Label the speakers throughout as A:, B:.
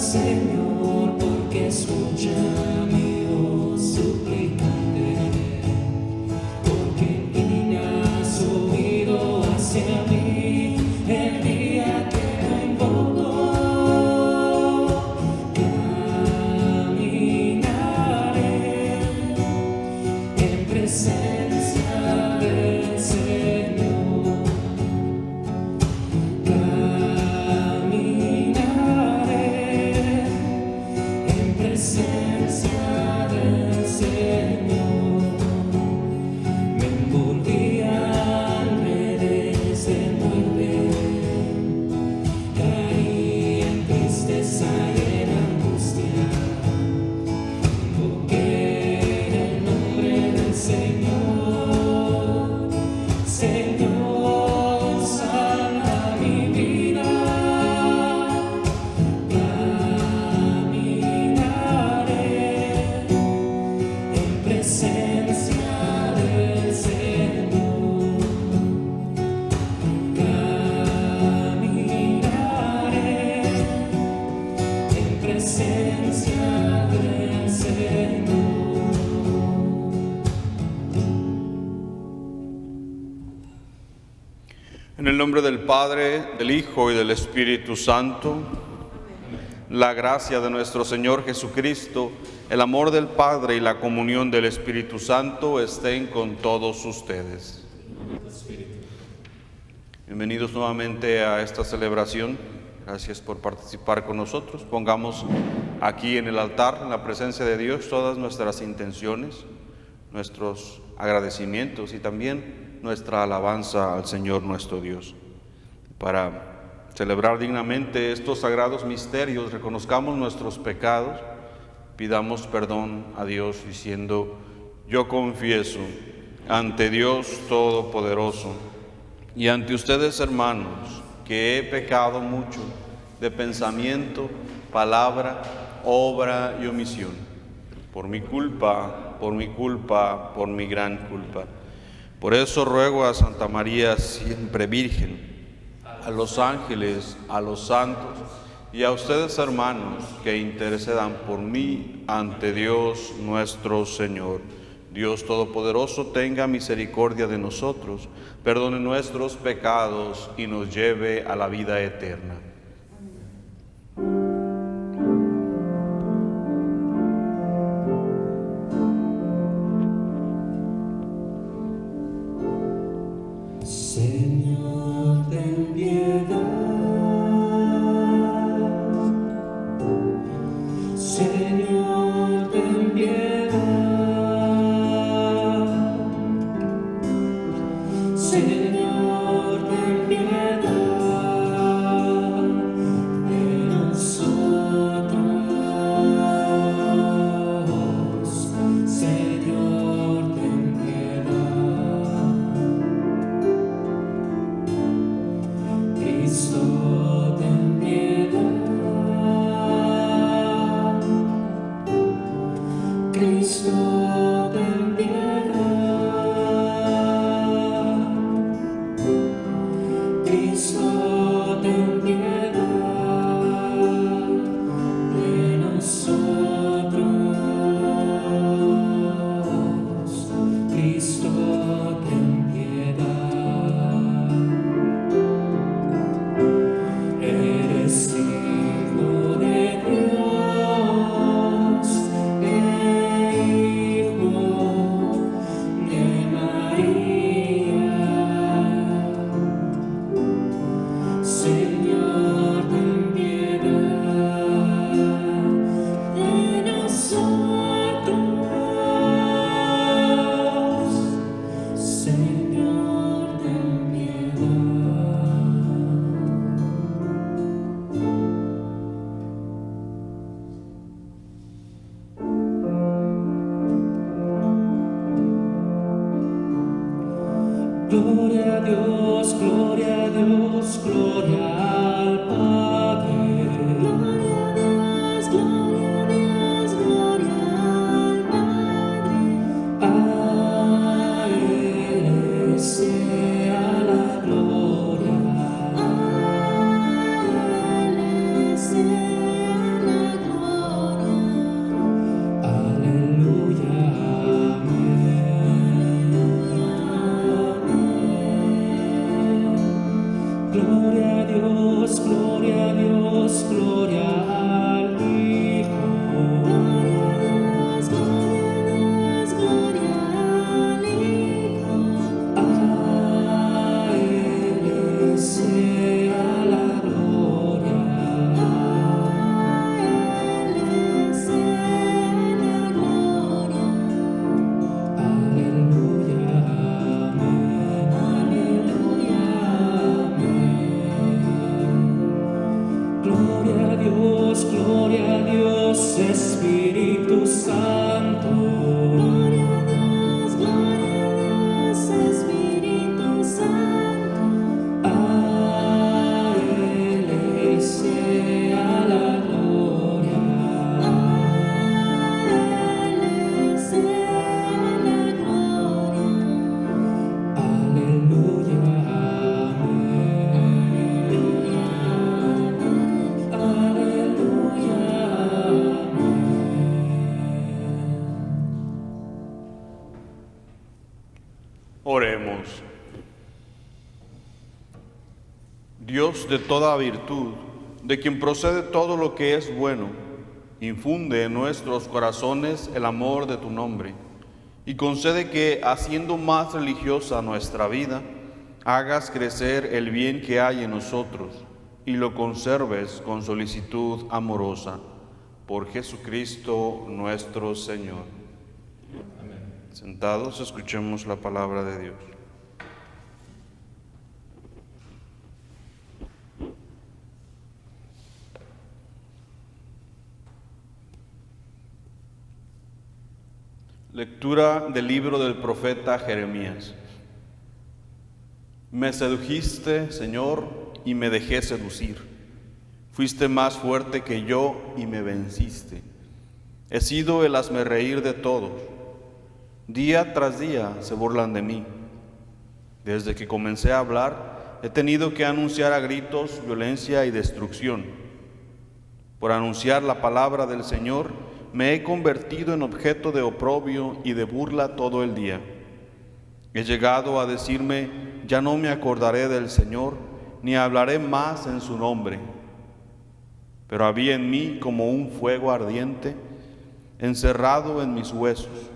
A: Señor, porque escucha mi voz suplicante, porque inclinas su oído hacia mí el día que lo invoco. Caminaré en presencia del Señor. Caminaré en presencia del Señor. Me envolvían redes de muerte, caí en tristeza y en angustia. Invoqué el nombre del Señor. Señor, salva mi vida. Caminaré en presencia del Señor. Caminaré en presencia del Señor.
B: En el nombre del Padre, del Hijo y del Espíritu Santo, la gracia de nuestro Señor Jesucristo, el amor del Padre y la comunión del Espíritu Santo estén con todos ustedes. Bienvenidos nuevamente a esta celebración. Gracias por participar con nosotros. Pongamos aquí en el altar, en la presencia de Dios, todas nuestras intenciones, nuestros agradecimientos y también nuestra alabanza al Señor nuestro Dios. Para celebrar dignamente estos sagrados misterios, reconozcamos nuestros pecados, pidamos perdón a Dios diciendo: yo confieso ante Dios Todopoderoso y ante ustedes, hermanos, que he pecado mucho de pensamiento, palabra, obra y omisión, por mi culpa, por mi gran culpa. Por eso ruego a Santa María, siempre Virgen, a los ángeles, a los santos y a ustedes, hermanos, que intercedan por mí ante Dios nuestro Señor. Dios Todopoderoso tenga misericordia de nosotros, perdone nuestros pecados y nos lleve a la vida eterna.
A: Señor, ten piedad. Señor, ten piedad. Señor, ten piedad de nosotros. Señor, ten piedad. Cristo, ten piedad. Cristo, ten piedad. Cristo, ten piedad de nosotros. Cristo, ten piedad. Eres Hijo de Dios, Hijo de María. Señor, ten piedad de nosotros. Señor, ten piedad. Gloria a Dios, gloria a Dios, gloria al Padre. Gloria a Dios, gloria a Dios, gloria al Padre. A Él sea la gloria. A Él sea la gloria a Dios, Espíritu Santo. Gloria a Dios, Espíritu Santo. A Él sea la gloria. A Él sea la gloria. Aleluya, amén. Aleluya,
B: Oremos. Dios de toda virtud, de quien procede todo lo que es bueno, infunde en nuestros corazones el amor de tu nombre y concede que, haciendo más religiosa nuestra vida, hagas crecer el bien que hay en nosotros y lo conserves con solicitud amorosa. Por Jesucristo nuestro Señor. Amén. Sentados, escuchemos la palabra de Dios. Lectura del libro del profeta Jeremías. Me sedujiste, Señor, y me dejé seducir. Fuiste más fuerte que yo y me venciste. He sido el hazmerreír de todos. Día tras día se burlan de mí. Desde que comencé a hablar, he tenido que anunciar a gritos violencia y destrucción. Por anunciar la palabra del Señor, me he convertido en objeto de oprobio y de burla todo el día. He llegado a decirme, ya no me acordaré del Señor, ni hablaré más en su nombre. Pero había en mí como un fuego ardiente, encerrado en mis huesos.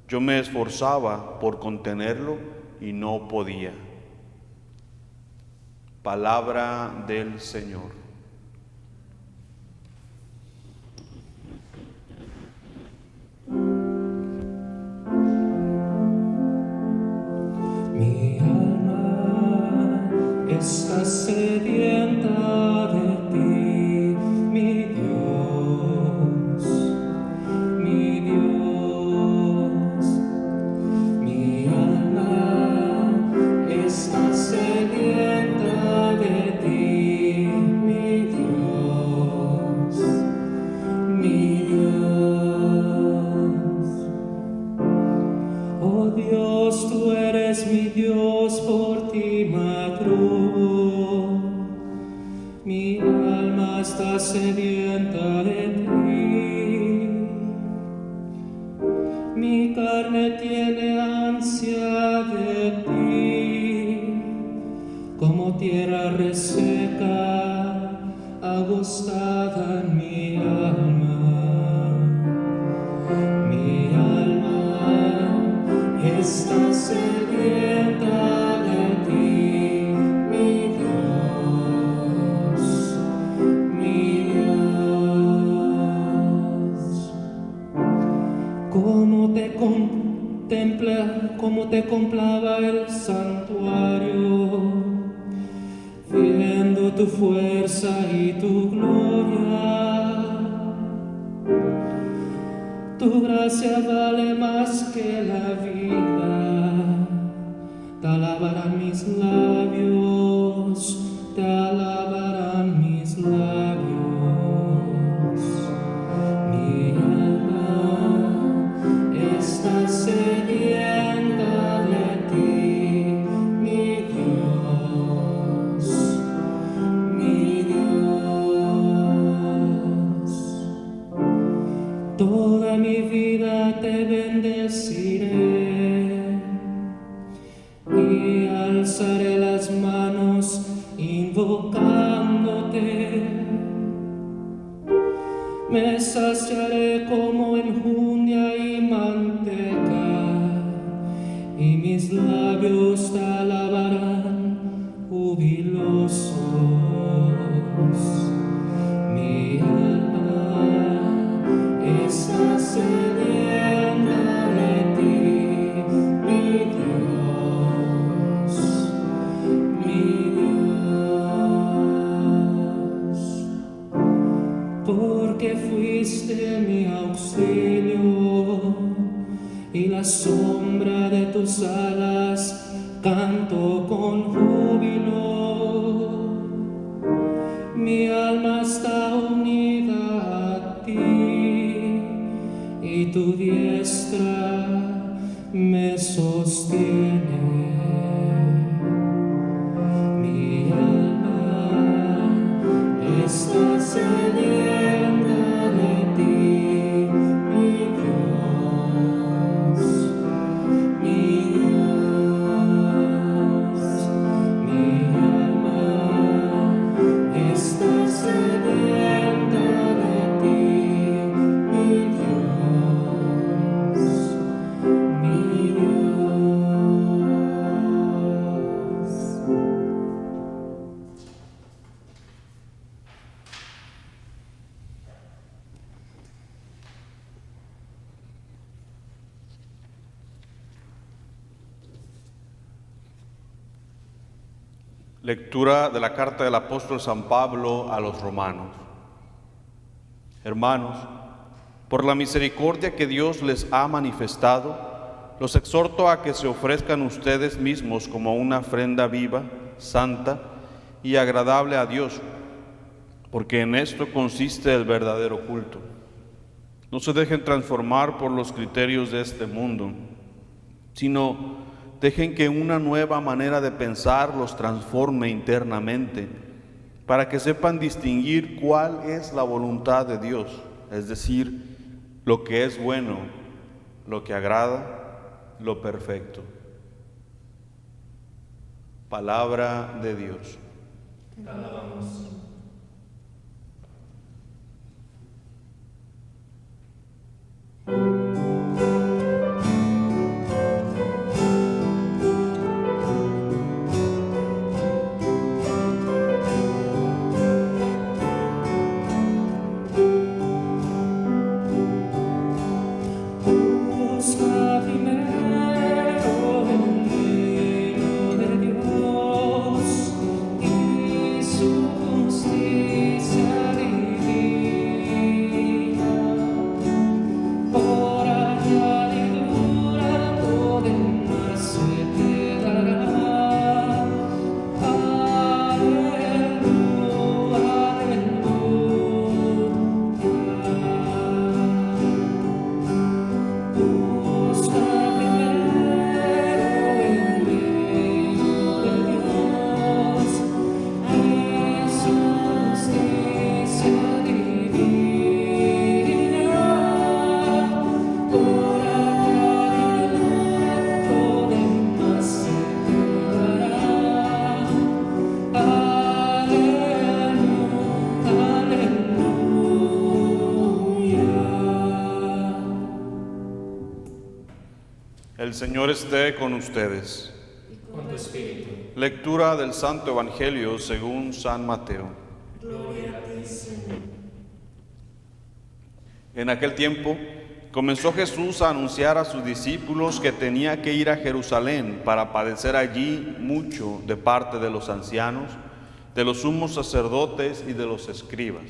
B: Yo me esforzaba por contenerlo y no podía. Palabra del Señor.
A: mi alma está sedienta de ti, mi Dios, mi Dios. Mi alma está sedienta de ti, mi Dios, mi Dios. Oh Dios, tú eres mi Dios, por ti madrugo. Mi alma está sedienta de ti. Mi carne tiene ansia de ti, como tierra reseca, agostada en mi alma. Mi alma está sedienta de ti, mi Dios, mi Dios. Como te contemplaba el santuario, viendo tu fuerza y tu gloria. Tu gracia vale más que la vida. Te alabarán mis labios, te alabarán mis labios. Mi alma está sedienta de ti, mi Dios, mi Dios. Toda mi vida te bendeciré y alzaré las manos invocándote. Me saciaré como enjundia y manteca, y mis labios te alabarán jubilosos. Mi alma está sedienta de ti, mi Dios, mi Dios. porque fuiste mi auxilio, y la sombra de tus alas canto con júbilo. Mi alma está unida a ti, y tu diestra me sostiene. Mi alma está sedienta de ti, mi Dios, mi Dios. Mi alma está sedienta de ti, mi Dios, mi Dios.
B: Lectura de la carta del apóstol San Pablo a los romanos. Hermanos, por la misericordia que Dios les ha manifestado, los exhorto a que se ofrezcan ustedes mismos como una ofrenda viva, santa y agradable a Dios, porque en esto consiste el verdadero culto. No se dejen transformar por los criterios de este mundo, sino dejen que una nueva manera de pensar los transforme internamente, para que sepan distinguir cuál es la voluntad de Dios, es decir, lo que es bueno, lo que agrada, lo perfecto. Palabra de Dios.
A: Te alabamos. Busca primero el reino de Dios y su justicia divina. Por añadidura todo demás se te dará. Aleluya, aleluya. Busca primero el reino de Dios y su justicia divina. Por añadidura todo demás se te dará. Aleluya, aleluya.
B: El Señor esté con ustedes.
A: Con tu espíritu.
B: Lectura del Santo Evangelio según San Mateo.
A: Gloria a ti, Señor.
B: En aquel tiempo comenzó Jesús a anunciar a sus discípulos que tenía que ir a Jerusalén para padecer allí mucho de parte de los ancianos, de los sumos sacerdotes y de los escribas,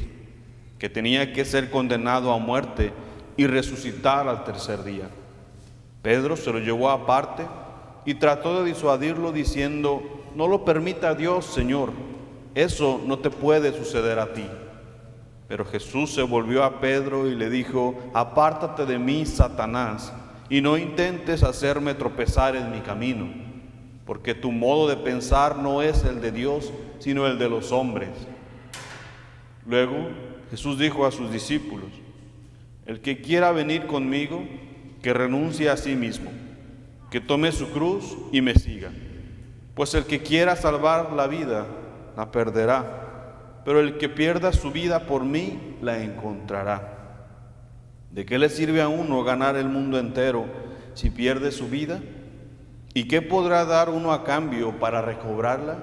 B: que tenía que ser condenado a muerte y resucitar al tercer día. Pedro se lo llevó aparte y trató de disuadirlo diciendo: no lo permita Dios, Señor, eso no te puede suceder a ti. Pero Jesús se volvió a Pedro y le dijo: apártate de mí, Satanás, y no intentes hacerme tropezar en mi camino, porque tu modo de pensar no es el de Dios, sino el de los hombres. Luego Jesús dijo a sus discípulos: el que quiera venir conmigo, que renuncie a sí mismo, que tome su cruz y me siga. Pues el que quiera salvar la vida, la perderá, pero el que pierda su vida por mí, la encontrará. ¿De qué le sirve a uno ganar el mundo entero si pierde su vida? ¿Y qué podrá dar uno a cambio para recobrarla?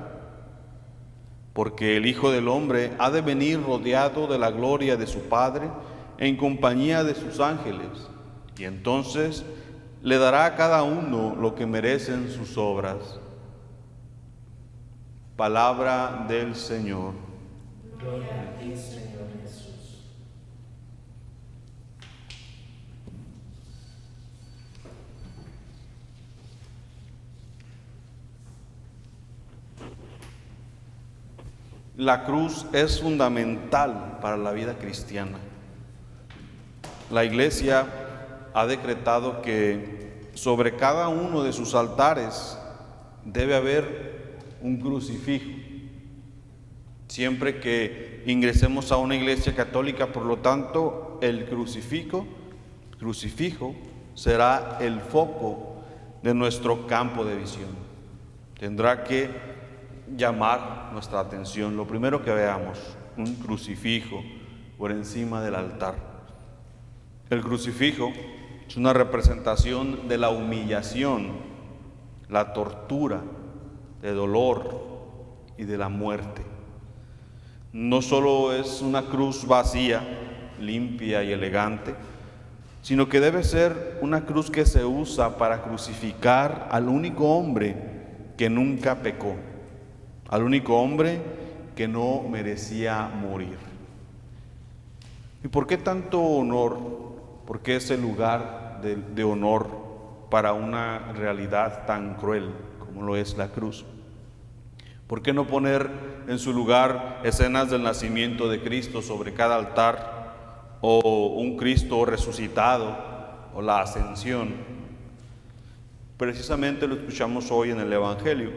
B: Porque el Hijo del Hombre ha de venir rodeado de la gloria de su Padre, en compañía de sus ángeles, y entonces le dará a cada uno lo que merecen sus obras. Palabra del Señor.
A: Gloria a ti, Señor Jesús.
B: la cruz es fundamental para la vida cristiana. La Iglesia ha decretado que sobre cada uno de sus altares debe haber un crucifijo. Siempre que ingresemos a una iglesia católica, por lo tanto, el crucifijo será el foco de nuestro campo de visión. Tendrá que llamar nuestra atención. Lo primero que veamos, un crucifijo por encima del altar. El crucifijo es una representación de la humillación, la tortura, de dolor y de la muerte. No solo es una cruz vacía, limpia y elegante, sino que debe ser una cruz que se usa para crucificar al único hombre que nunca pecó, al único hombre que no merecía morir. ¿Y por qué tanto honor? ¿Por qué ese lugar de honor para una realidad tan cruel como lo es la cruz? ¿Por qué no poner en su lugar escenas del nacimiento de Cristo sobre cada altar, o un Cristo resucitado, o la ascensión? Precisamente lo escuchamos hoy en el Evangelio.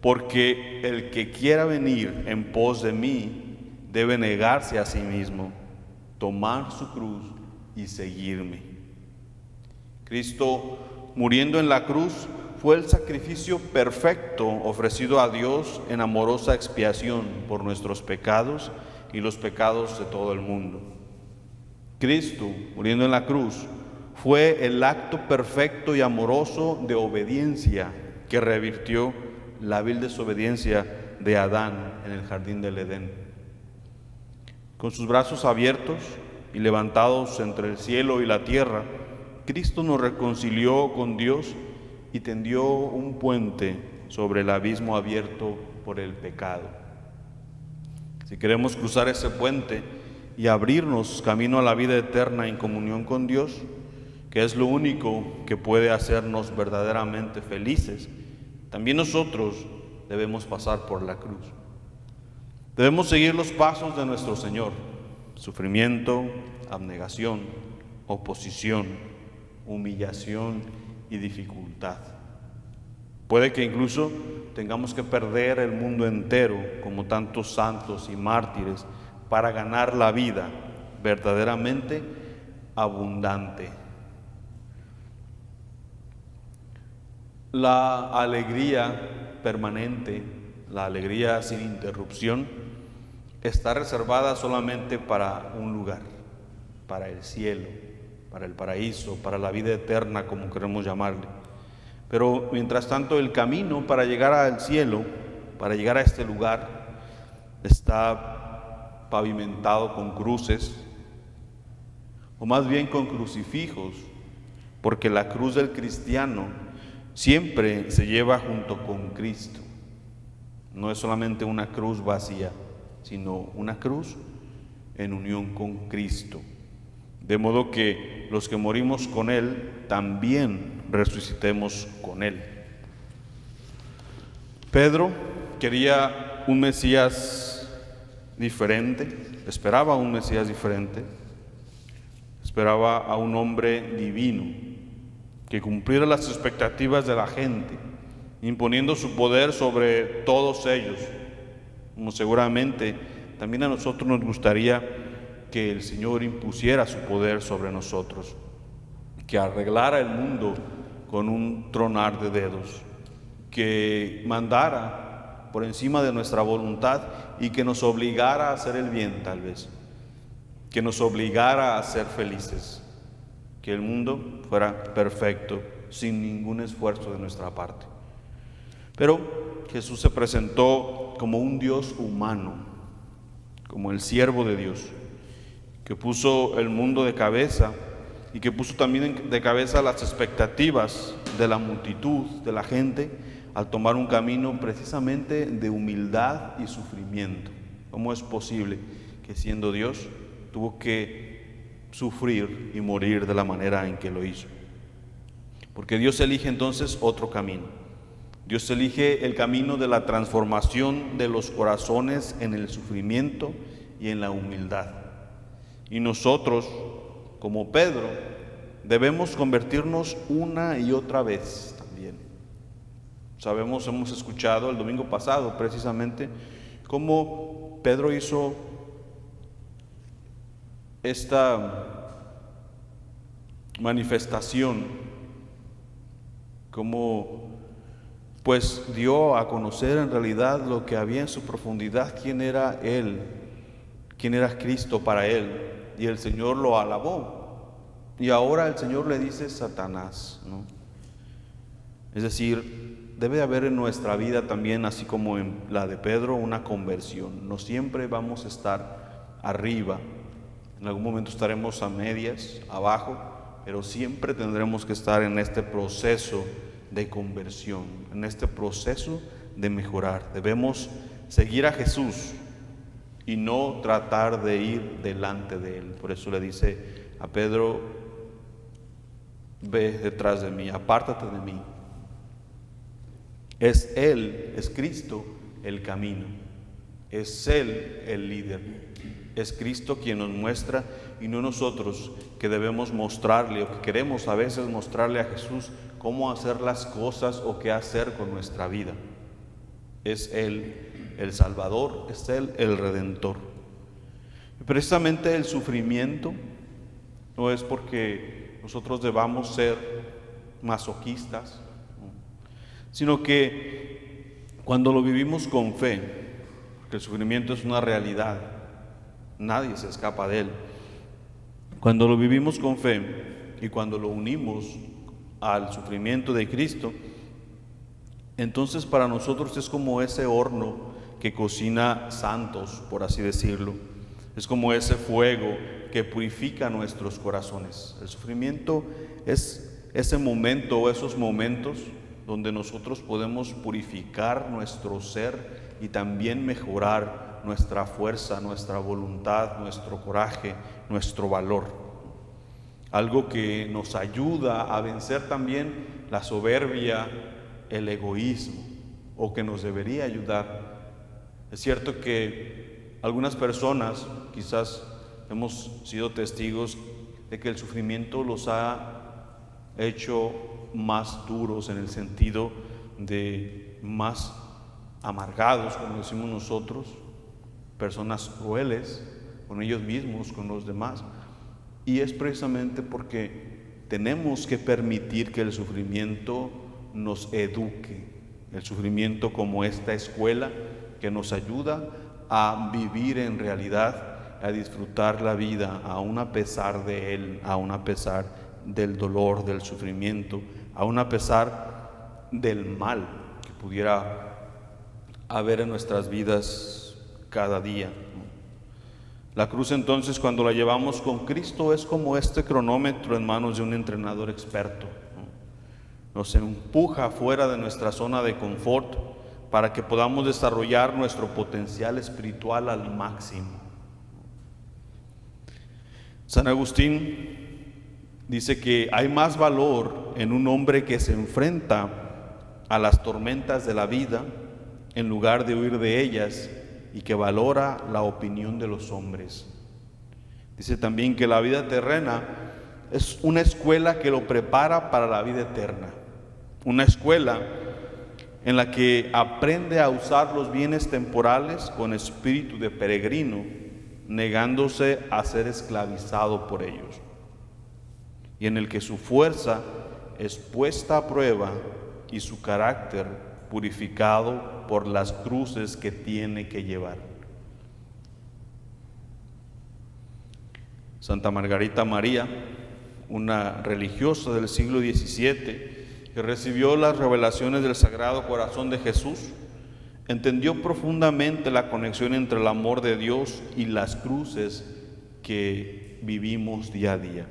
B: Porque el que quiera venir en pos de mí debe negarse a sí mismo, tomar su cruz y seguirme. Cristo, muriendo en la cruz, fue el sacrificio perfecto ofrecido a Dios en amorosa expiación por nuestros pecados y los pecados de todo el mundo. Cristo, muriendo en la cruz, fue el acto perfecto y amoroso de obediencia que revirtió la vil desobediencia de Adán en el jardín del Edén. Con sus brazos abiertos y levantados entre el cielo y la tierra, Cristo nos reconcilió con Dios y tendió un puente sobre el abismo abierto por el pecado. Si queremos cruzar ese puente y abrirnos camino a la vida eterna en comunión con Dios, que es lo único que puede hacernos verdaderamente felices, también nosotros debemos pasar por la cruz. Debemos seguir los pasos de nuestro Señor: sufrimiento, abnegación, oposición, humillación y dificultad. Puede que incluso tengamos que perder el mundo entero, como tantos santos y mártires, para ganar la vida verdaderamente abundante. La alegría permanente, la alegría sin interrupción, está reservada solamente para un lugar, para el cielo, para el paraíso, para la vida eterna, como queremos llamarle. Pero mientras tanto, el camino para llegar al cielo, para llegar a este lugar, está pavimentado con cruces, o más bien con crucifijos, porque la cruz del cristiano siempre se lleva junto con Cristo. No es solamente una cruz vacía, sino una cruz en unión con Cristo. De modo que los que morimos con Él, también resucitemos con Él. Pedro quería un Mesías diferente, esperaba un Mesías diferente, esperaba a un hombre divino, que cumpliera las expectativas de la gente, imponiendo su poder sobre todos ellos, como seguramente también a nosotros nos gustaría que el Señor impusiera su poder sobre nosotros, que arreglara el mundo con un tronar de dedos, que mandara por encima de nuestra voluntad y que nos obligara a hacer el bien, tal vez, que nos obligara a ser felices, que el mundo fuera perfecto sin ningún esfuerzo de nuestra parte. Pero Jesús se presentó como un Dios humano, como el siervo de Dios, que puso el mundo de cabeza y que puso también de cabeza las expectativas de la multitud, de la gente, al tomar un camino precisamente de humildad y sufrimiento. ¿Cómo es posible que, siendo Dios, tuvo que sufrir y morir de la manera en que lo hizo? Porque Dios elige entonces otro camino. Dios elige el camino de la transformación de los corazones en el sufrimiento y en la humildad. Y nosotros, como Pedro, debemos convertirnos una y otra vez también. Sabemos, hemos escuchado el domingo pasado precisamente cómo Pedro hizo esta manifestación, cómo pues dio a conocer en realidad lo que había en su profundidad, quién era Él, quién era Cristo para Él, y el Señor lo alabó. Y ahora el Señor le dice Satanás, ¿no? Es decir, debe haber en nuestra vida también, así como en la de Pedro, una conversión. No siempre vamos a estar arriba, en algún momento estaremos a medias, abajo, pero siempre tendremos que estar en este proceso de conversión, en este proceso de mejorar. Debemos seguir a Jesús y no tratar de ir delante de Él. Por eso le dice a Pedro: ve detrás de mí, apártate de mí. Es Él, es Cristo el camino, es Él el líder, es Cristo quien nos muestra y no nosotros que debemos mostrarle o que queremos a veces mostrarle a Jesús cómo hacer las cosas o qué hacer con nuestra vida. Es Él el Salvador, es Él el Redentor. Y precisamente el sufrimiento no es porque nosotros debamos ser masoquistas, ¿no?, sino que cuando lo vivimos con fe, porque el sufrimiento es una realidad, nadie se escapa de él. Cuando lo vivimos con fe y cuando lo unimos al sufrimiento de Cristo, entonces para nosotros es como ese horno que cocina santos, por así decirlo. Es como ese fuego que purifica nuestros corazones. El sufrimiento es ese momento o esos momentos donde nosotros podemos purificar nuestro ser y también mejorar nuestra fuerza, nuestra voluntad, nuestro coraje, nuestro valor. Algo que nos ayuda a vencer también la soberbia, el egoísmo, o que nos debería ayudar. Es cierto que algunas personas quizás hemos sido testigos de que el sufrimiento los ha hecho más duros en el sentido de más amargados, como decimos nosotros, personas crueles con ellos mismos, con los demás. Y es precisamente porque tenemos que permitir que el sufrimiento nos eduque, el sufrimiento como esta escuela que nos ayuda a vivir en realidad, a disfrutar la vida, aún a pesar de él, aún a pesar del dolor, del sufrimiento, aún a pesar del mal que pudiera haber en nuestras vidas cada día. La cruz entonces, cuando la llevamos con Cristo, es como este cronómetro en manos de un entrenador experto, ¿no? Nos empuja fuera de nuestra zona de confort para que podamos desarrollar nuestro potencial espiritual al máximo. San Agustín dice que hay más valor en un hombre que se enfrenta a las tormentas de la vida en lugar de huir de ellas, y que valora la opinión de los hombres. Dice también que la vida terrena es una escuela que lo prepara para la vida eterna, una escuela en la que aprende a usar los bienes temporales con espíritu de peregrino, negándose a ser esclavizado por ellos, y en el que su fuerza es puesta a prueba y su carácter purificado por las cruces que tiene que llevar. Santa Margarita María, una religiosa del siglo XVII que recibió las revelaciones del Sagrado Corazón de Jesús, entendió profundamente la conexión entre el amor de Dios y las cruces que vivimos día a día.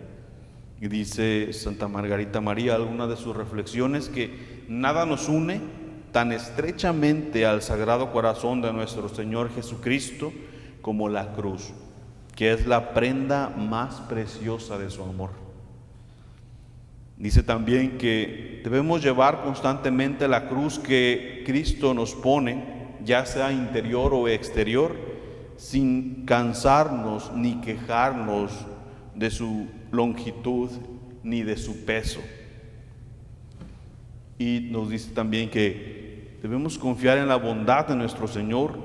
B: Y dice Santa Margarita María, alguna de sus reflexiones, que nada nos une tan estrechamente al Sagrado Corazón de nuestro Señor Jesucristo como la cruz, que es la prenda más preciosa de su amor. Dice también que debemos llevar constantemente la cruz que Cristo nos pone, ya sea interior o exterior, sin cansarnos ni quejarnos de su longitud ni de su peso. Y nos dice también que debemos confiar en la bondad de nuestro Señor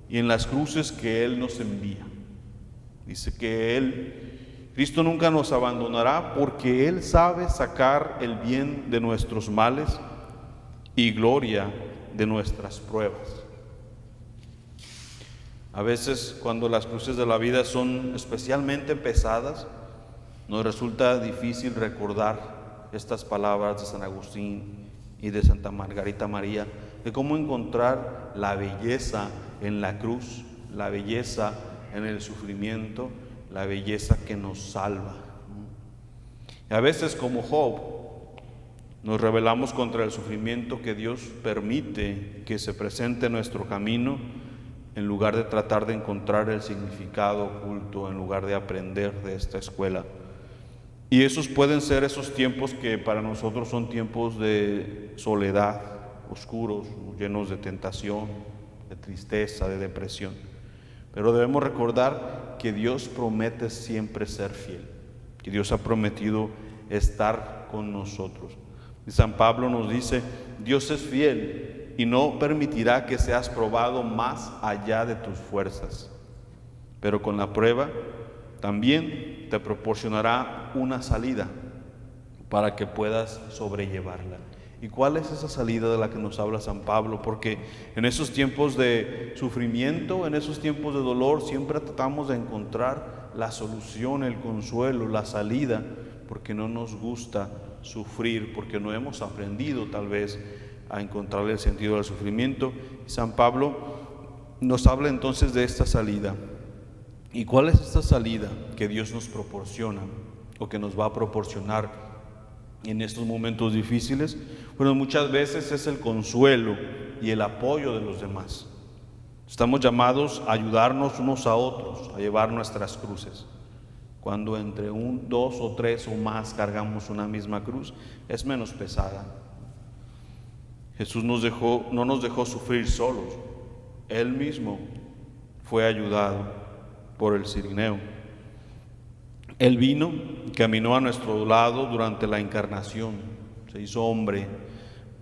B: y en las cruces que Él nos envía. Dice que Cristo nunca nos abandonará porque Él sabe sacar el bien de nuestros males y gloria de nuestras pruebas. A veces cuando las cruces de la vida son especialmente pesadas, nos resulta difícil recordar estas palabras de San Agustín y de Santa Margarita María, de cómo encontrar la belleza en la cruz, la belleza en el sufrimiento, la belleza que nos salva. Y a veces, como Job, nos rebelamos contra el sufrimiento que Dios permite que se presente en nuestro camino, en lugar de tratar de encontrar el significado oculto, en lugar de aprender de esta escuela. Y esos pueden ser esos tiempos que para nosotros son tiempos de soledad, oscuros, llenos de tentación, de tristeza, de depresión. Pero debemos recordar que Dios promete siempre ser fiel, que Dios ha prometido estar con nosotros. Y San Pablo nos dice, Dios es fiel y no permitirá que seas probado más allá de tus fuerzas, pero con la prueba también te proporcionará una salida para que puedas sobrellevarla. ¿Y cuál es esa salida de la que nos habla San Pablo? Porque en esos tiempos de sufrimiento, en esos tiempos de dolor, siempre tratamos de encontrar la solución, el consuelo, la salida, porque no nos gusta sufrir, porque no hemos aprendido tal vez a encontrar el sentido del sufrimiento. San Pablo nos habla entonces de esta salida. ¿Y cuál es esta salida que Dios nos proporciona o que nos va a proporcionar en estos momentos difíciles? Bueno, muchas veces es el consuelo y el apoyo de los demás. Estamos llamados a ayudarnos unos a otros, a llevar nuestras cruces. Cuando entre dos o tres o más cargamos una misma cruz, es menos pesada. Jesús no nos dejó sufrir solos. Él mismo fue ayudado por el Cirineo. Él vino y caminó a nuestro lado durante la encarnación. Se hizo hombre,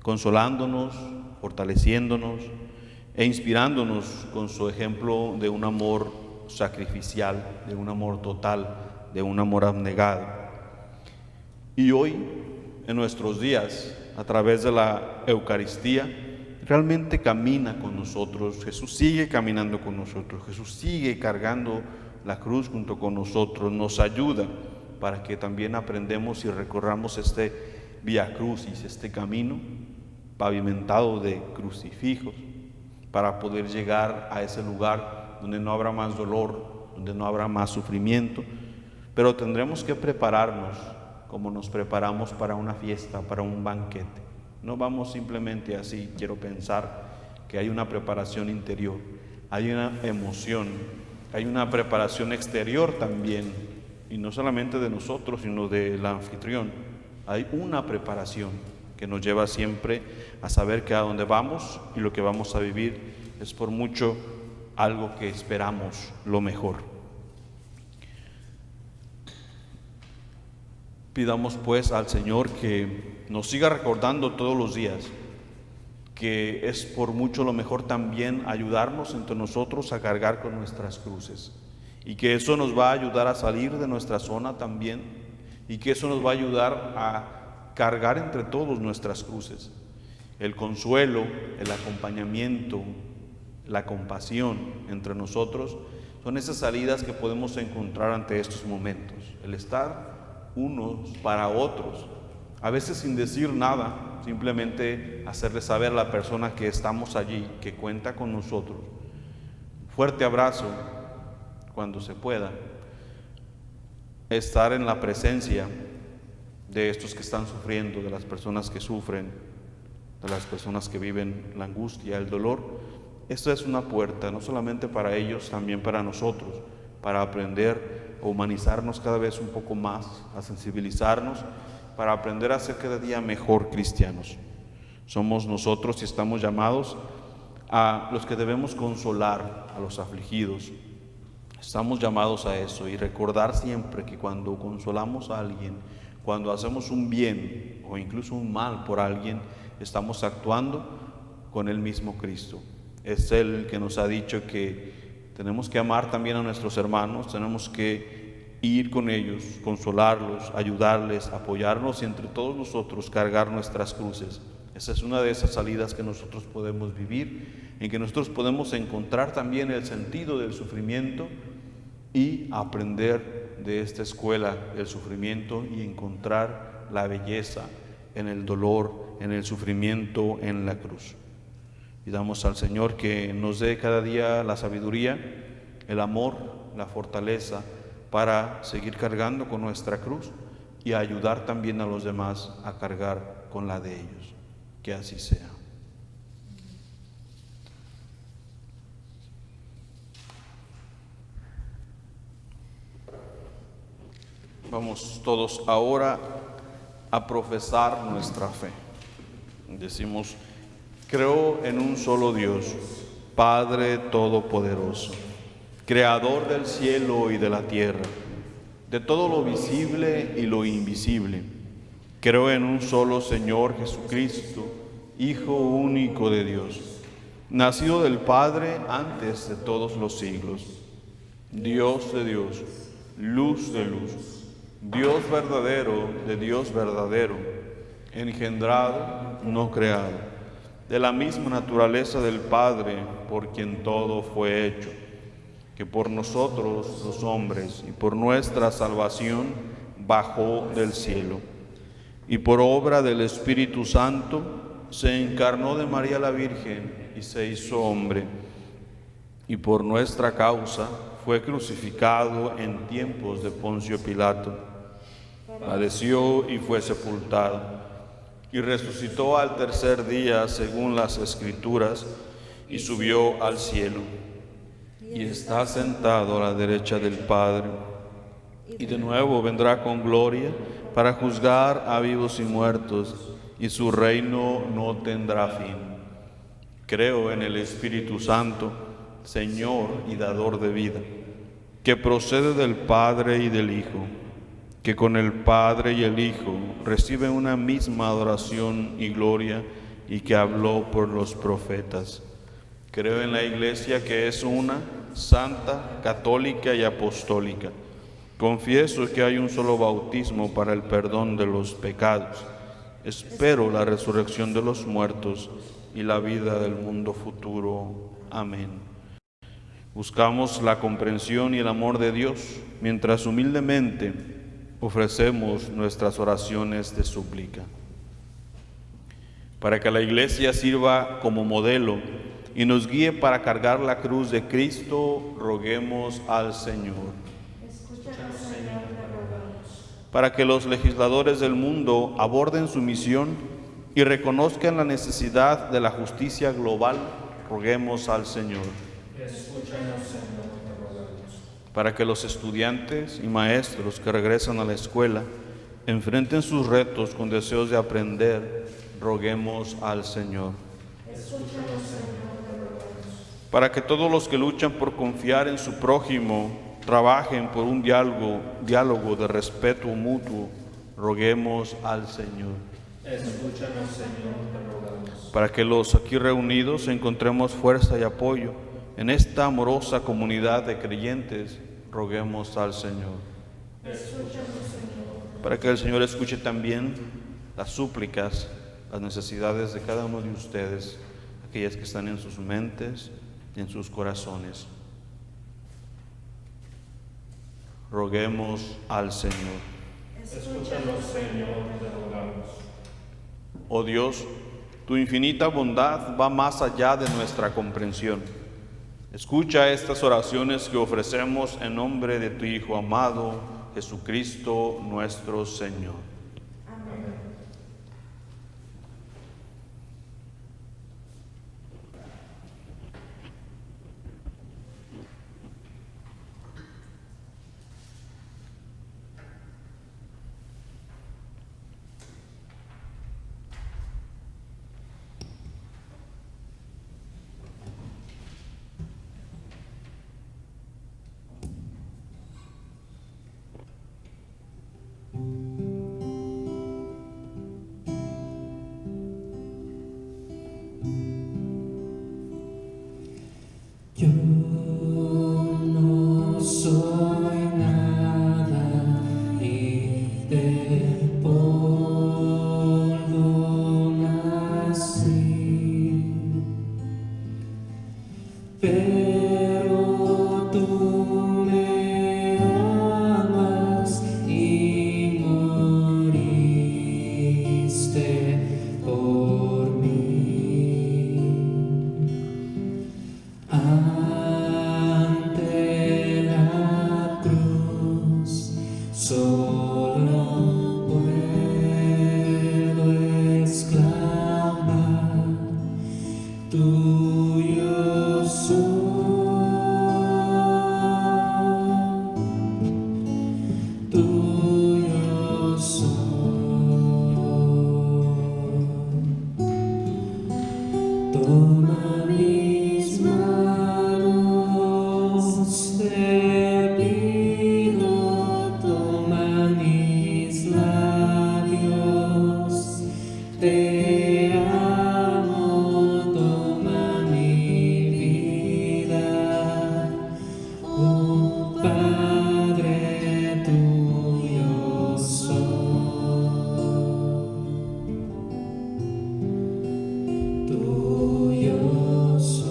B: consolándonos, fortaleciéndonos e inspirándonos con su ejemplo de un amor sacrificial, de un amor total, de un amor abnegado. Y hoy, en nuestros días, a través de la Eucaristía, realmente camina con nosotros. Jesús sigue caminando con nosotros. Jesús sigue cargando la cruz junto con nosotros. Nos ayuda para que también aprendamos y recorramos este Vía Crucis, este camino pavimentado de crucifijos, para poder llegar a ese lugar donde no habrá más dolor, donde no habrá más sufrimiento. Pero tendremos que prepararnos como nos preparamos para una fiesta, para un banquete. No vamos simplemente así. Quiero pensar que hay una preparación interior, hay una emoción, hay una preparación exterior también, y no solamente de nosotros, sino del anfitrión. Hay una preparación que nos lleva siempre a saber que a donde vamos y lo que vamos a vivir es por mucho algo que esperamos lo mejor. Pidamos pues al Señor que nos siga recordando todos los días que es por mucho lo mejor también ayudarnos entre nosotros a cargar con nuestras cruces, y que eso nos va a ayudar a salir de nuestra zona también, y que eso nos va a ayudar a cargar entre todos nuestras cruces. El consuelo, el acompañamiento, la compasión entre nosotros son esas salidas que podemos encontrar ante estos momentos. El estar unos para otros, a veces sin decir nada, simplemente hacerle saber a la persona que estamos allí, que cuenta con nosotros. Fuerte abrazo cuando se pueda. Estar en la presencia de estos que están sufriendo, de las personas que sufren, de las personas que viven la angustia, el dolor. Esta es una puerta, no solamente para ellos, también para nosotros, para aprender a humanizarnos cada vez un poco más, a sensibilizarnos, para aprender a ser cada día mejor cristianos. Somos nosotros y estamos llamados a los que debemos consolar a los afligidos. Estamos llamados a eso y recordar siempre que cuando consolamos a alguien, cuando hacemos un bien o incluso un mal por alguien, estamos actuando con el mismo Cristo. Es Él que nos ha dicho que tenemos que amar también a nuestros hermanos, tenemos que ir con ellos, consolarlos, ayudarles, apoyarnos y entre todos nosotros cargar nuestras cruces. Esa es una de esas salidas que nosotros podemos vivir, en que nosotros podemos encontrar también el sentido del sufrimiento y aprender de esta escuela del sufrimiento y encontrar la belleza en el dolor, en el sufrimiento, en la cruz. Pidamos al Señor que nos dé cada día la sabiduría, el amor, la fortaleza para seguir cargando con nuestra cruz y ayudar también a los demás a cargar con la de ellos. Que así sea. Vamos todos ahora a profesar nuestra fe. Decimos: creo en un solo Dios, Padre Todopoderoso, Creador del cielo y de la tierra, de todo lo visible y lo invisible. Creo en un solo Señor Jesucristo, Hijo único de Dios, nacido del Padre antes de todos los siglos, Dios de Dios, luz de luz, Dios verdadero de Dios verdadero, engendrado, no creado, de la misma naturaleza del Padre, por quien todo fue hecho, que por nosotros los hombres y por nuestra salvación bajó del cielo, y por obra del Espíritu Santo se encarnó de María la Virgen y se hizo hombre, y por nuestra causa fue crucificado en tiempos de Poncio Pilato, padeció y fue sepultado, y resucitó al tercer día según las Escrituras, y subió al cielo, y está sentado a la derecha del Padre, y de nuevo vendrá con gloria para juzgar a vivos y muertos, y su reino no tendrá fin. Creo en el Espíritu Santo, Señor y dador de vida, que procede del Padre y del Hijo, que con el Padre y el Hijo reciben una misma adoración y gloria, y que habló por los profetas. Creo en la Iglesia, que es una, santa, católica y apostólica. Confieso que hay un solo bautismo para el perdón de los pecados. Espero la resurrección de los muertos y la vida del mundo futuro. Amén. Buscamos la comprensión y el amor de Dios mientras humildemente ofrecemos nuestras oraciones de súplica. Para que la Iglesia sirva como modelo y nos guíe para cargar la cruz de Cristo, roguemos al Señor.
C: Escúchanos, Señor, te rogamos.
B: Para que los legisladores del mundo aborden su misión y reconozcan la necesidad de la justicia global, roguemos al Señor.
C: Escúchanos, Señor, te rogamos.
B: Para que los estudiantes y maestros que regresan a la escuela enfrenten sus retos con deseos de aprender, roguemos al Señor.
C: Escúchanos, Señor, te rogamos.
B: Para que todos los que luchan por confiar en su prójimo trabajen por un diálogo de respeto mutuo, roguemos al Señor.
C: Escúchanos, Señor, te rogamos.
B: Para que los aquí reunidos encontremos fuerza y apoyo en esta amorosa comunidad de creyentes, roguemos al Señor.
C: Escúchanos, Señor.
B: Para que el Señor escuche también las súplicas, las necesidades de cada uno de ustedes, aquellas que están en sus mentes y en sus corazones. Roguemos al Señor.
C: Escúchanos, Señor, te rogamos.
B: Oh Dios, tu infinita bondad va más allá de nuestra comprensión. Escucha estas oraciones que ofrecemos en nombre de tu Hijo amado, Jesucristo nuestro Señor.
C: Amén.
A: Solo puedo exclamar, tuyo soy, tuyo soy. Toma mis manos, te pido, toma mis labios, te amo, toma mi vida, oh Padre, tuyo soy, tuyo soy.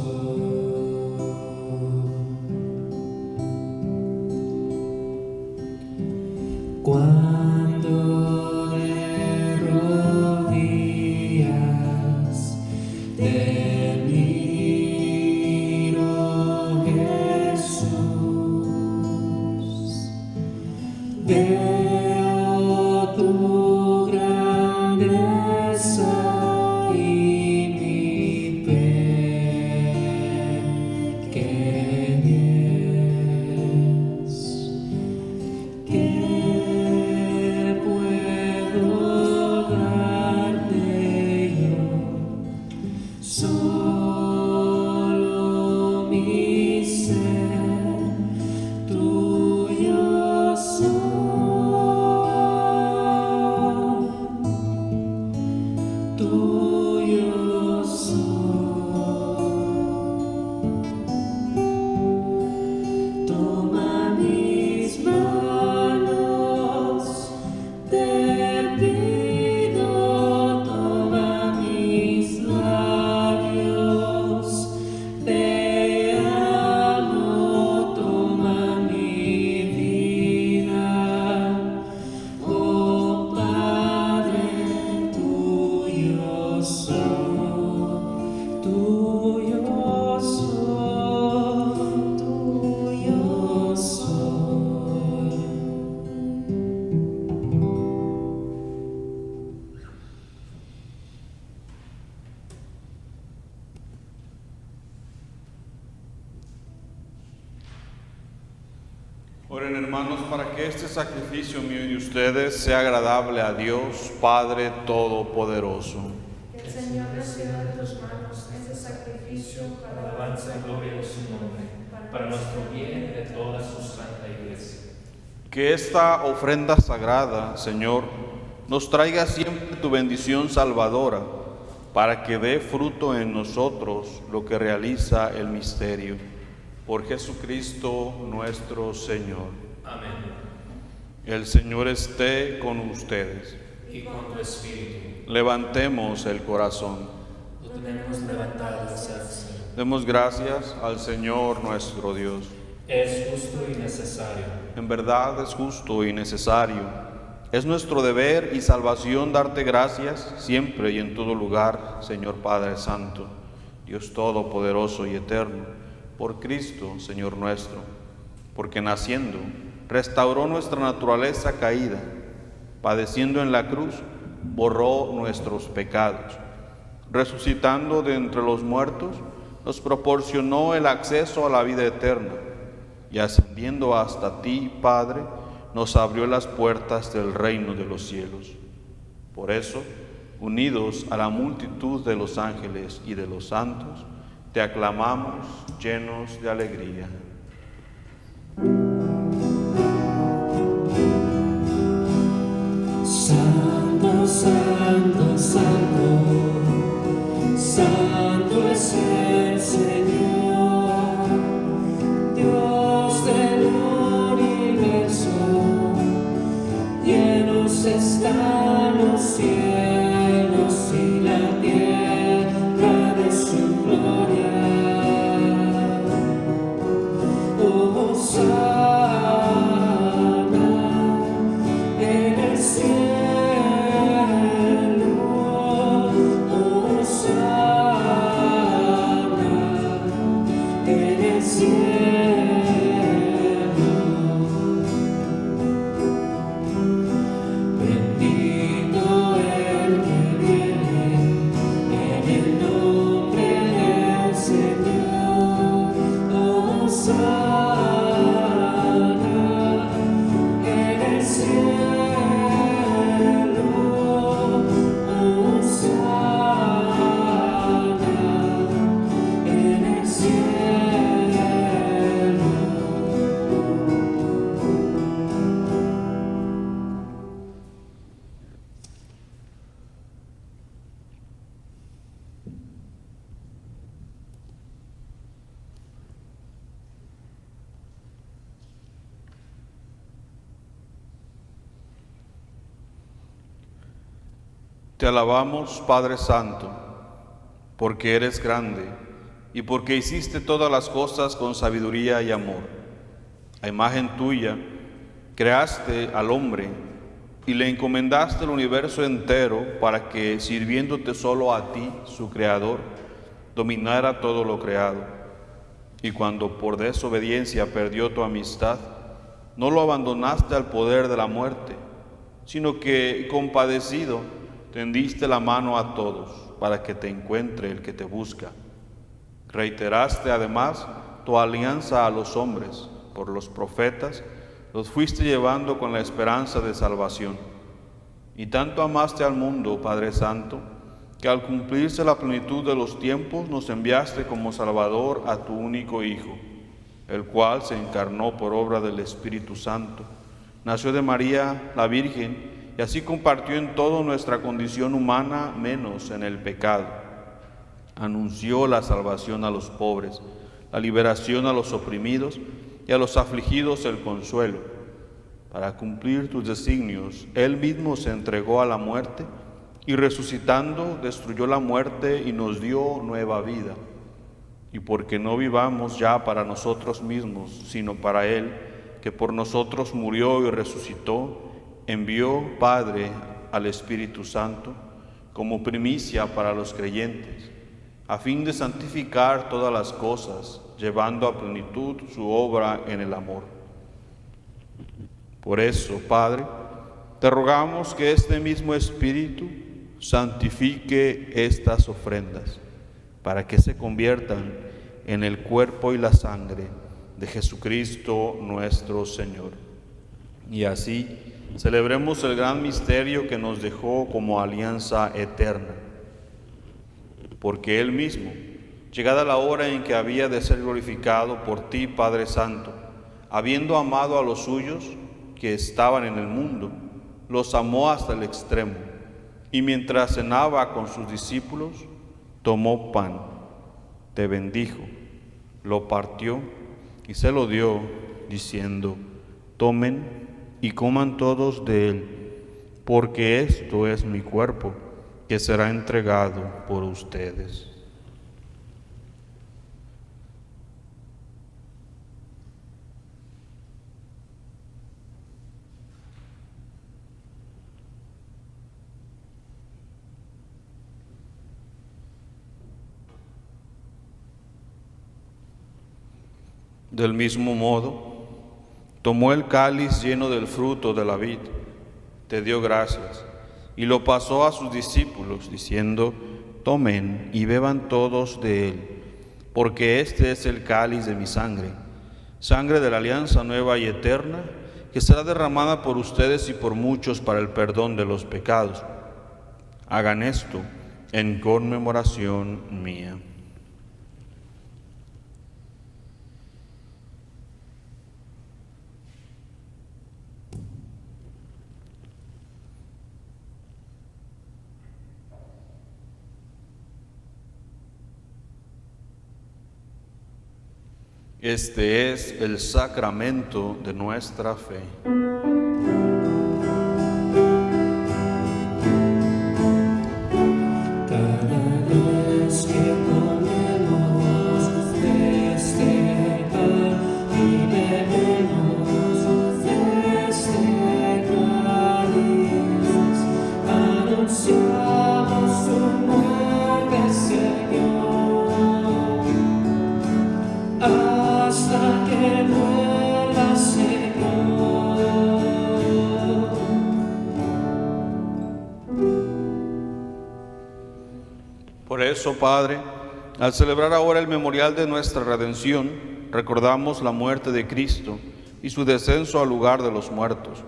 A: Cuando de rodillas te miro, Jesús, veo tu grandeza y mi pequeñez. ¿Qué puedo darte yo? Solo mi ser, tuyo soy, tuyo soy. Toma mis manos, te pido, toma mis labios, te amo, toma mi vida, oh Padre, tuyo soy, tuyo soy, tuyo soy.
B: Oren, hermanos, para que este sacrificio mío y de ustedes sea agradable a Dios, Padre Todopoderoso.
D: Que el Señor reciba de tus manos este sacrificio para la
C: Alabanza y gloria de su nombre, para nuestro bien y de toda su santa iglesia.
B: Que esta ofrenda sagrada, Señor, nos traiga siempre tu bendición salvadora, para que dé fruto en nosotros lo que realiza el misterio. Por Jesucristo nuestro Señor.
C: Amén.
B: El Señor esté con ustedes.
C: Y con tu espíritu.
B: Levantemos el corazón.
C: Lo tenemos levantado hacia el Señor.
B: Demos gracias al Señor nuestro Dios.
C: Es justo y necesario.
B: En verdad es justo y necesario. Es nuestro deber y salvación darte gracias siempre y en todo lugar, Señor Padre Santo, Dios Todopoderoso y Eterno, por Cristo, Señor nuestro, porque naciendo, restauró nuestra naturaleza caída, padeciendo en la cruz, borró nuestros pecados, resucitando de entre los muertos, nos proporcionó el acceso a la vida eterna, y ascendiendo hasta ti, Padre, nos abrió las puertas del reino de los cielos. Por eso, unidos a la multitud de los ángeles y de los santos, te aclamamos llenos de alegría.
A: Santo, santo, santo, santo es el Señor, Dios del universo, llenos están los cielos y la tierra de su gloria. Oh, Hosana en el cielo, Hosana en el cielo.
B: Te alabamos, Padre Santo, porque eres grande y porque hiciste todas las cosas con sabiduría y amor. A imagen tuya creaste al hombre y le encomendaste el universo entero para que, sirviéndote solo a ti, su Creador, dominara todo lo creado. Y cuando por desobediencia perdió tu amistad, no lo abandonaste al poder de la muerte, sino que, compadecido, tendiste la mano a todos para que te encuentre el que te busca. Reiteraste además tu alianza a los hombres, por los profetas, los fuiste llevando con la esperanza de salvación. Y tanto amaste al mundo, Padre Santo, que al cumplirse la plenitud de los tiempos nos enviaste como Salvador a tu único Hijo, el cual se encarnó por obra del Espíritu Santo, nació de María la Virgen, y así compartió en toda nuestra condición humana, menos en el pecado. Anunció la salvación a los pobres, la liberación a los oprimidos y a los afligidos el consuelo. Para cumplir tus designios, Él mismo se entregó a la muerte y resucitando destruyó la muerte y nos dio nueva vida. Y porque no vivamos ya para nosotros mismos, sino para Él, que por nosotros murió y resucitó, envió, Padre, al Espíritu Santo como primicia para los creyentes, a fin de santificar todas las cosas, llevando a plenitud su obra en el amor. Por eso, Padre, te rogamos que este mismo Espíritu santifique estas ofrendas, para que se conviertan en el cuerpo y la sangre de Jesucristo nuestro Señor. Y así celebremos el gran misterio que nos dejó como alianza eterna, porque Él mismo, llegada la hora en que había de ser glorificado por ti, Padre Santo, habiendo amado a los suyos que estaban en el mundo, los amó hasta el extremo, y mientras cenaba con sus discípulos, tomó pan, te bendijo, lo partió y se lo dio, diciendo: tomen y coman todos de él, porque esto es mi cuerpo, que será entregado por ustedes. Del mismo modo, tomó el cáliz lleno del fruto de la vid, te dio gracias, y lo pasó a sus discípulos, diciendo: tomen y beban todos de él, porque este es el cáliz de mi sangre, sangre de la alianza nueva y eterna, que será derramada por ustedes y por muchos para el perdón de los pecados. Hagan esto en conmemoración mía. Este es el sacramento de nuestra fe.
A: Cada vez que comemos de este pan y bebemos de este cáliz, anunciamos tu muerte, Señor, hasta que vuelva, Señor.
B: Por eso, Padre, al celebrar ahora el memorial de nuestra redención, recordamos la muerte de Cristo y su descenso al lugar de los muertos.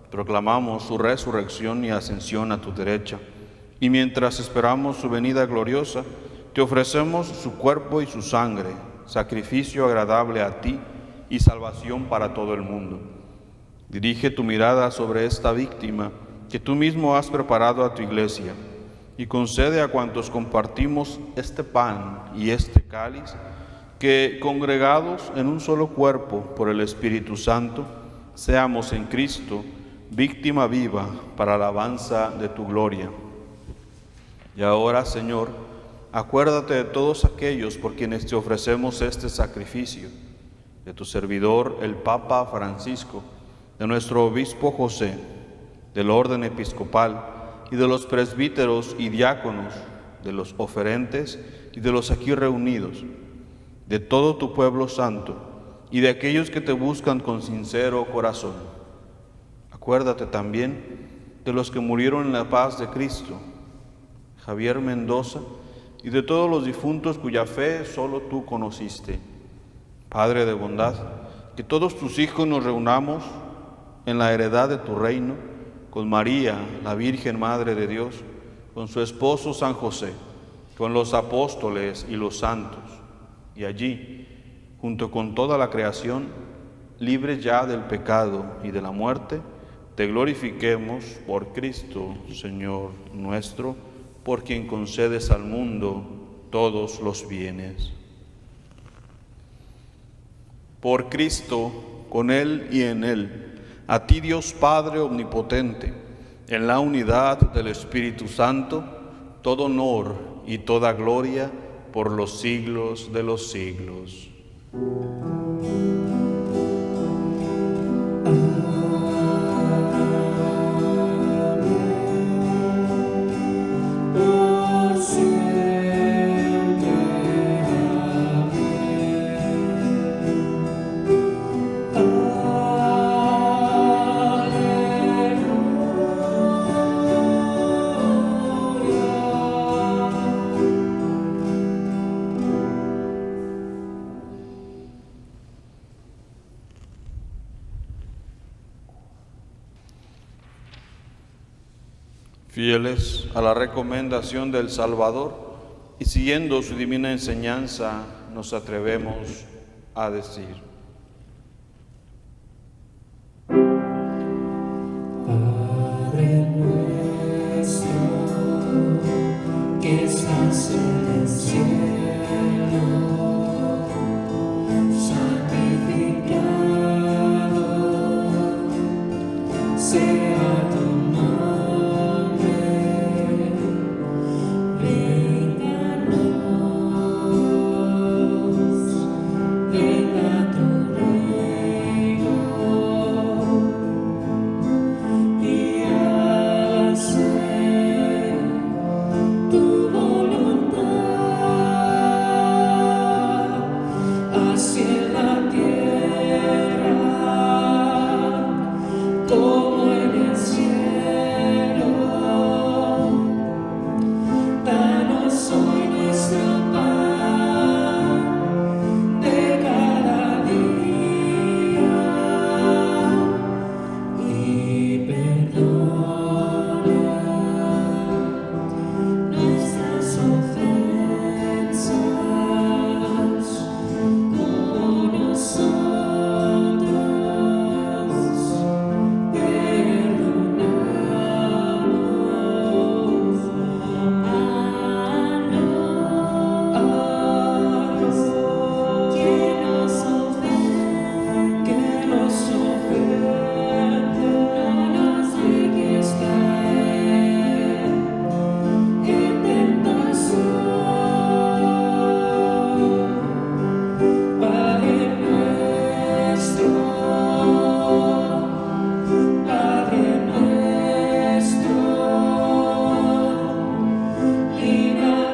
B: Proclamamos su resurrección y ascensión a tu derecha. Y mientras esperamos su venida gloriosa, te ofrecemos su cuerpo y su sangre, sacrificio agradable a ti y salvación para todo el mundo. Dirige tu mirada sobre esta víctima que tú mismo has preparado a tu iglesia, y concede a cuantos compartimos este pan y este cáliz, que congregados en un solo cuerpo por el Espíritu Santo, seamos en Cristo víctima viva para alabanza de tu gloria. Y ahora, Señor, acuérdate de todos aquellos por quienes te ofrecemos este sacrificio, de tu servidor, el Papa Francisco, de nuestro obispo José, del orden episcopal y de los presbíteros y diáconos, de los oferentes y de los aquí reunidos, de todo tu pueblo santo y de aquellos que te buscan con sincero corazón. Acuérdate también de los que murieron en la paz de Cristo, Javier Mendoza, y de todos los difuntos cuya fe solo tú conociste. Padre de bondad, que todos tus hijos nos reunamos en la heredad de tu reino, con María, la Virgen Madre de Dios, con su esposo San José, con los apóstoles y los santos, y allí, junto con toda la creación, libres ya del pecado y de la muerte, te glorifiquemos por Cristo, Señor nuestro, por quien concedes al mundo todos los bienes. Por Cristo, con Él y en Él, a ti Dios Padre omnipotente, en la unidad del Espíritu Santo, todo honor y toda gloria por los siglos de los siglos. Fieles a la recomendación del Salvador y siguiendo su divina enseñanza, nos atrevemos a decir:
A: Padre nuestro, que estás en el cielo, santificado sea tu nombre, venga tu reino, y hágase tu voluntad, así en la tierra como en el cielo. Danos hoy nuestro pan de cada día, y perdona nuestras ofensas, como nosotros perdonamos a los que nos ofenden, no nos dejes caer en tentación. Padre nuestro, líbranos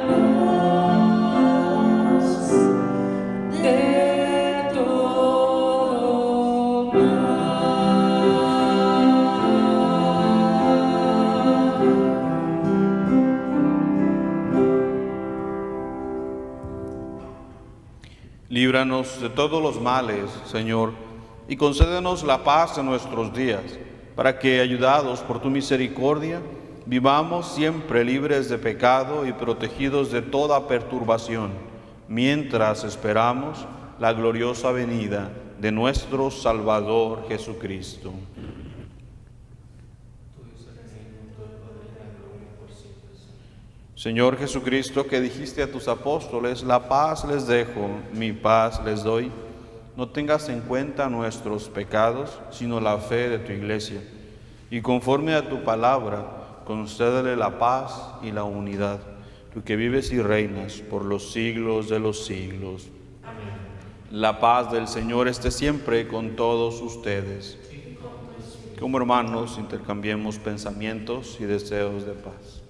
A: de todo mal.
B: Líbranos de todos los males, Señor, y concédenos la paz en nuestros días, para que, ayudados por tu misericordia, vivamos siempre libres de pecado y protegidos de toda perturbación, mientras esperamos la gloriosa venida de nuestro Salvador Jesucristo. Señor Jesucristo, que dijiste a tus apóstoles: la paz les dejo, mi paz les doy, no tengas en cuenta nuestros pecados, sino la fe de tu Iglesia. Y conforme a tu palabra, concédele la paz y la unidad, tú que vives y reinas por los siglos de los siglos.
C: Amén.
B: La paz del Señor esté siempre con todos ustedes. Como hermanos intercambiemos pensamientos y deseos de paz.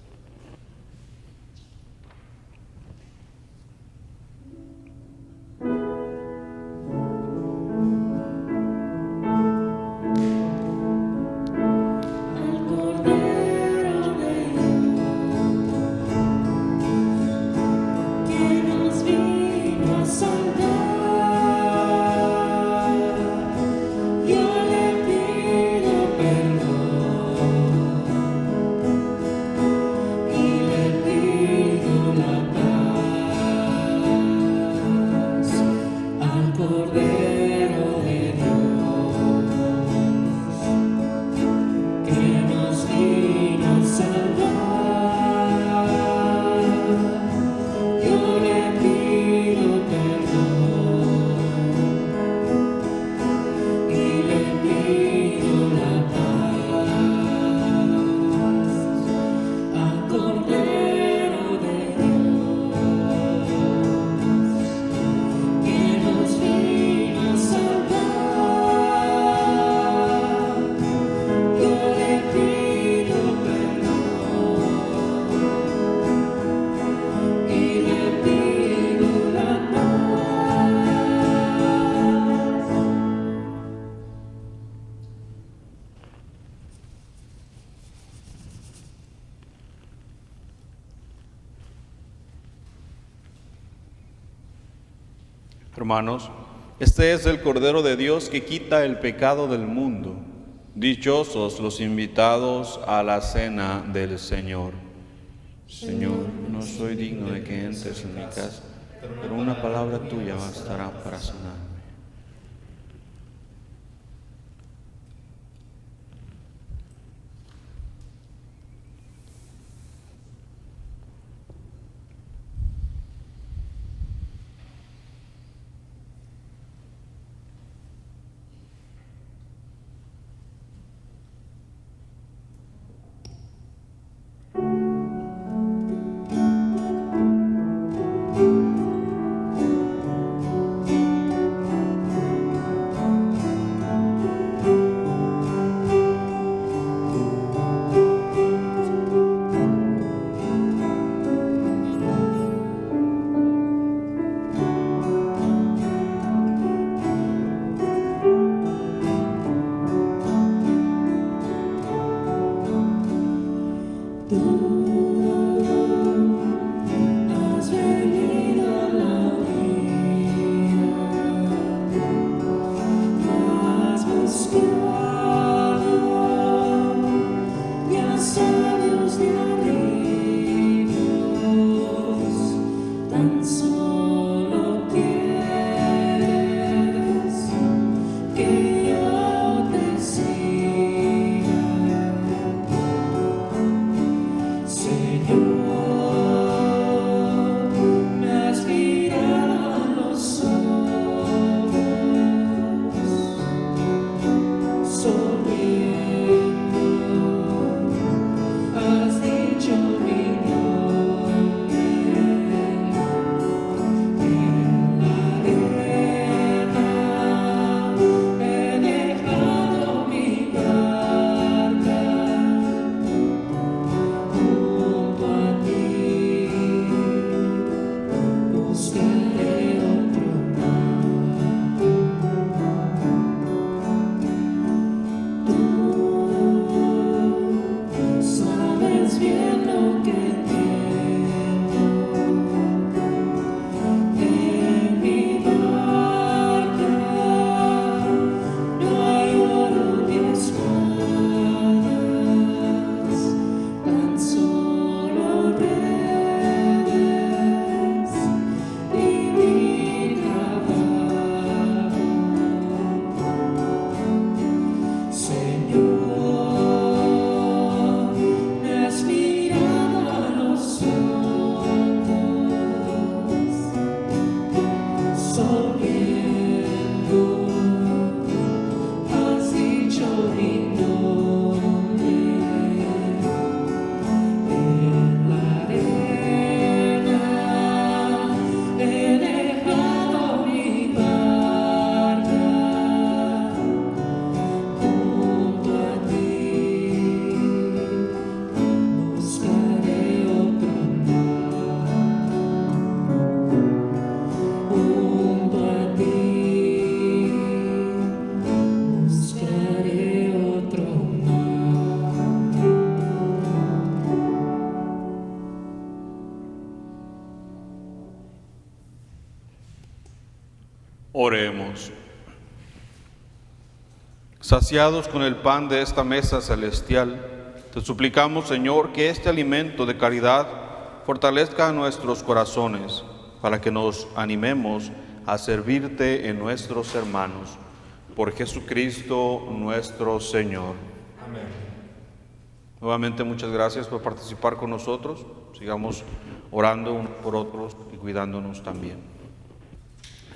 B: Hermanos, este es el Cordero de Dios que quita el pecado del mundo. Dichosos los invitados a la cena del Señor. Señor, no soy digno de que entres en mi casa, pero una palabra tuya bastará para sanarme. Oremos. Saciados con el pan de esta mesa celestial, te suplicamos, Señor, que este alimento de caridad fortalezca nuestros corazones para que nos animemos a servirte en nuestros hermanos. Por Jesucristo nuestro Señor.
C: Amén.
B: Nuevamente muchas gracias por participar con nosotros. Sigamos orando unos por otros y cuidándonos también.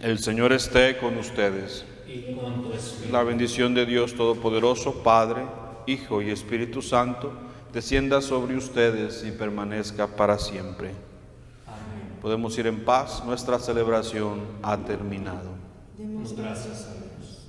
B: El Señor esté con ustedes.
C: Y con tu espíritu.
B: La bendición de Dios Todopoderoso, Padre, Hijo y Espíritu Santo, descienda sobre ustedes y permanezca para siempre.
C: Amén.
B: Podemos ir en paz, nuestra celebración ha terminado.
C: Demos gracias a Dios.